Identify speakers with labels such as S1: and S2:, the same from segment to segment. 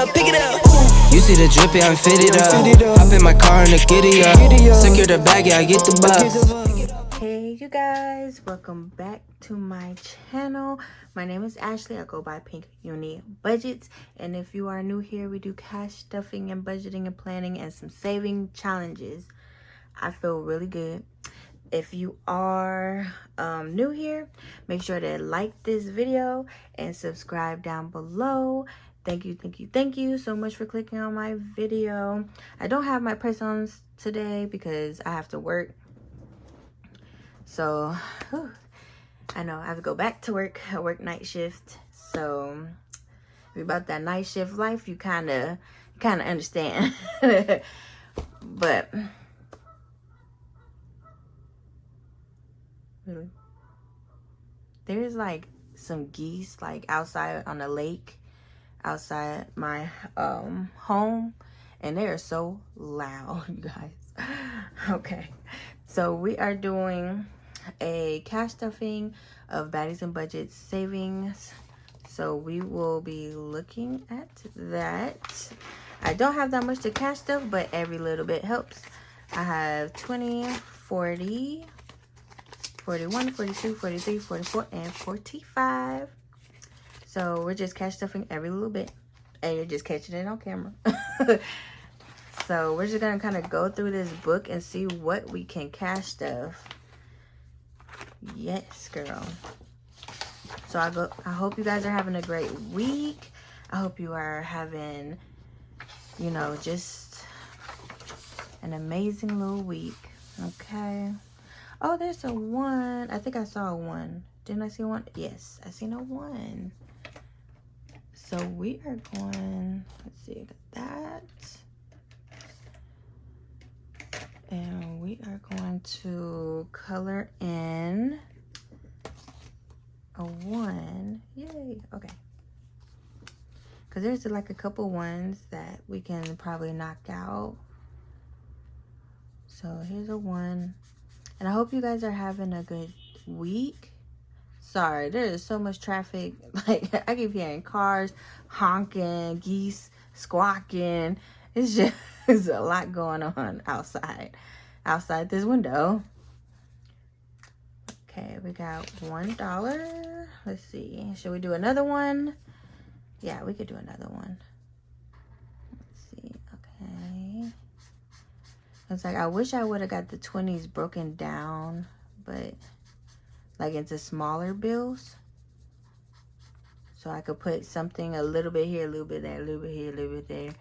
S1: up, pick it up. You see the drippy, I'm fitted up. Hop in my car and the giddy up. Secure the bag, yeah, I get the bus.
S2: Hey you guys, welcome back to my channel. My name is Ashley. I go by Pink-UniBudgetz, and if you are new here, we do cash stuffing and budgeting and planning and some saving challenges. I feel really good. If you are new here, make sure to like this video and subscribe down below. Thank you so much for clicking on my video. I don't have my press-ons today because I have to work. So, I know I have to go back to work. I work night shift. So, about that night shift life, you kind of understand. But really, there's like some geese like outside on the lake outside my home, and they are so loud, you guys. Okay, so we are doing a cash stuffing of Baddies&Budgets savings, so we will be looking at that. I don't have that much to cash stuff, but every little bit helps. I have 20, 40, 41, 42, 43, 44, and 45. So we're just cash stuffing every little bit, and you're just catching it on camera. So we're just gonna kind of go through this book and see what we can cash stuff. Yes, girl. So I hope you guys are having a great week. I hope you are having, you know, just an amazing little week. Okay. Oh, there's a one. I think I saw a one. Didn't I see one? Yes, I seen a one. So we are going, let's see, got that. And we are going to color in a one. Yay, okay. Because there's like a couple ones that we can probably knock out. So here's a one. And I hope you guys are having a good week. Sorry, there is so much traffic. Like, I keep hearing cars honking, geese squawking. It's just there's a lot going on outside this window. Okay, we got $1. Let's see. Should we do another one? Yeah, we could do another one. Let's see. Okay. It's like I wish I would have got the 20s broken down, but like into smaller bills, so I could put something a little bit here, a little bit there, a little bit here, a little bit there.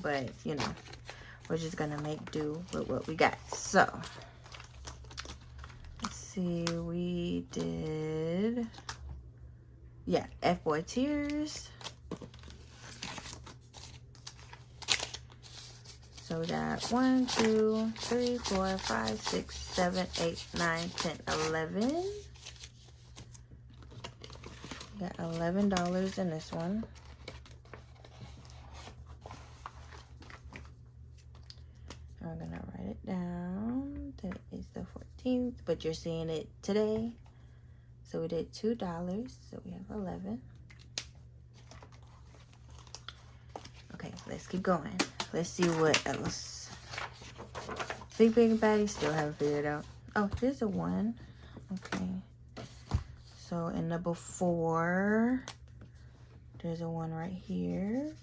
S2: But you know, we're just gonna make do with what we got. So let's see, we did, yeah, F-Boy Tears. So we got 1, 2, 3, 4, 5, 6, 7, 8, 9, 10, 11. We got $11 in this one. I'm gonna write it down. Today is the 14th, but you're seeing it today. So we did $2, so we have 11. Okay, let's keep going. Let's see what else. Sleeping Baddies still haven't figured out. Oh, here's a one. Okay. So in number 4, there's a one right here.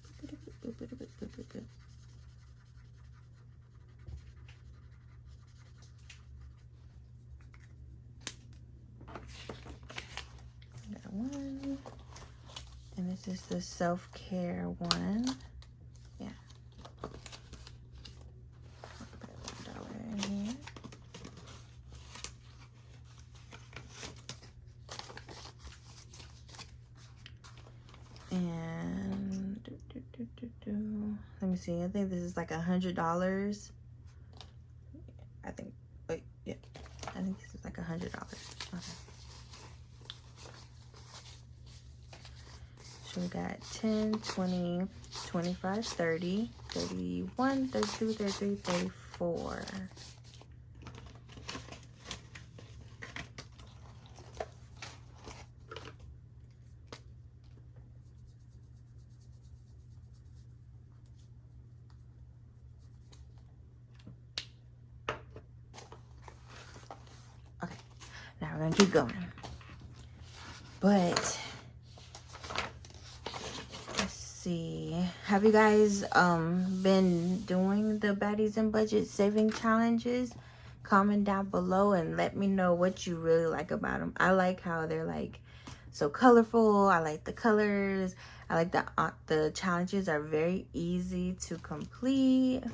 S2: Got one. And this is the self-care one. Yeah. And let me see. I think this is like $100. I think. Wait, yeah. I think this is like $100. Okay. So we got 10, 20, 25, 30, 31, 32, 33, 34. gonna keep going. But let's see. Have you guys been doing the Baddies and Budget saving challenges? Comment down below and let me know what you really like about them. I like how they're like so colorful. I like the colors. I like the challenges are very easy to complete.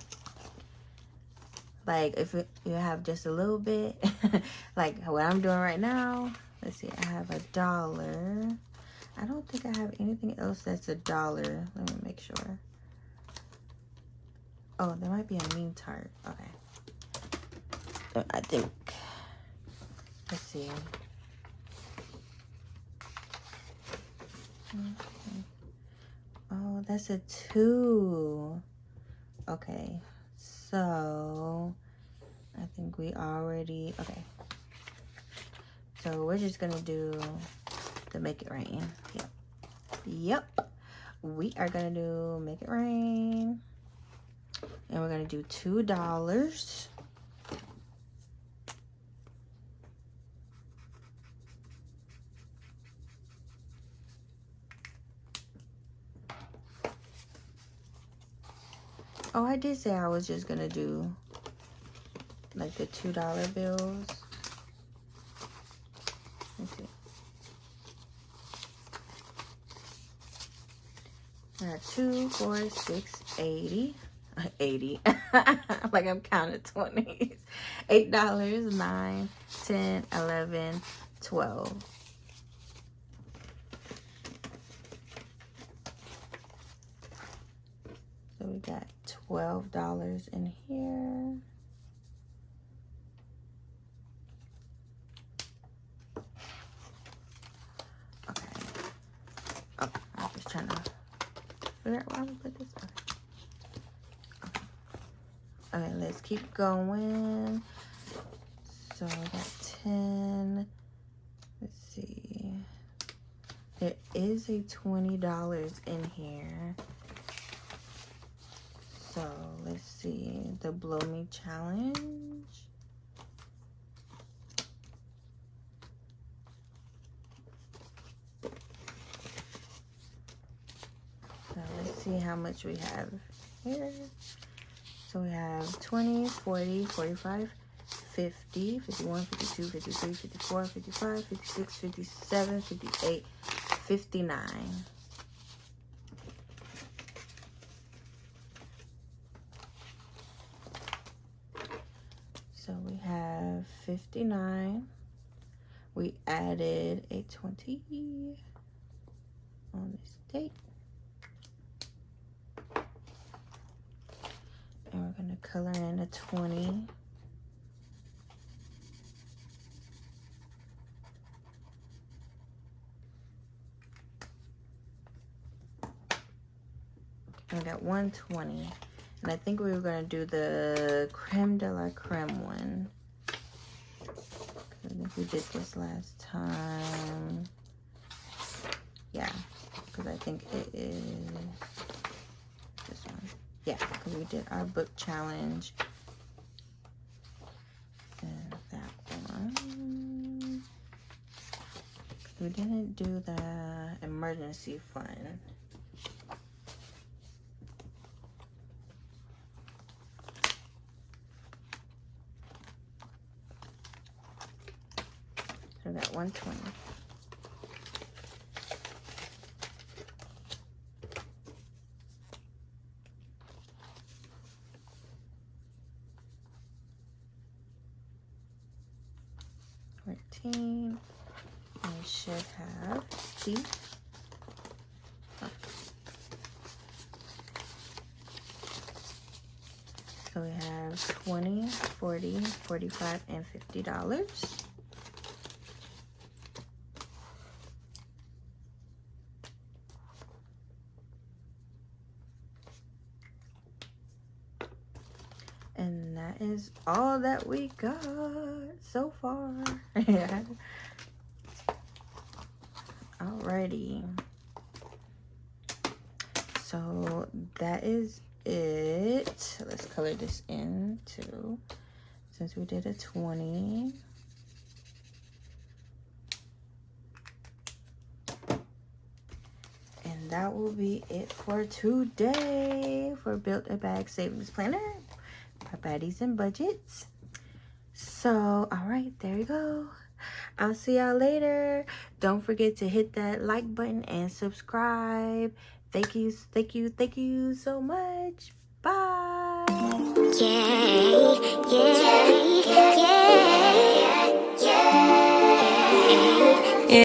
S2: Like if you have just a little bit, like what I'm doing right now. Let's see, I have $1. I don't think I have anything else that's $1. Let me make sure. Oh, there might be a mean tart. Okay. I think, let's see. Okay. Oh, that's a 2. Okay, so I think we already, okay. So we're just gonna do the Make It Rain. Yep. We are gonna do Make It Rain. And we're gonna do $2. Oh, I did say I was just gonna do like the $2 bills. Let's see. I got 2, 4, 6, 80. 80. Like I'm counting 20s. $8, 9, 10, 11, 12. So we got $12 in here. Okay. Oh, I'm just trying to figure out where I'm gonna put this. Okay. Okay, let's keep going. So I got 10. Let's see. There is a $20 in here. So let's see, the Blow Me Challenge. So let's see how much we have here. So we have 20, 40, 45, 50, 51, 52, 53, 54, 55, 56, 57, 58, 59. So we have 59. We added a 20 on this date. And we're gonna color in a 20. And we got 120. And I think we were going to do the Creme de la Creme one. I think we did this last time. Yeah, because I think it is this one. Yeah, because we did our book challenge. And that one. We didn't do the emergency fund. So that 120. I should have these. Oh. So we have 20, 40, 45, and $50. And that is all that we got so far. Yeah. Alrighty. So that is it. Let's color this in too. Since we did a 20. that will be it for today for Build a Bag Savings Planner by Baddies and Budgets. So, all right, there you go. I'll see y'all later. Don't forget to hit that like button and subscribe. Thank you so much. Bye. Yeah.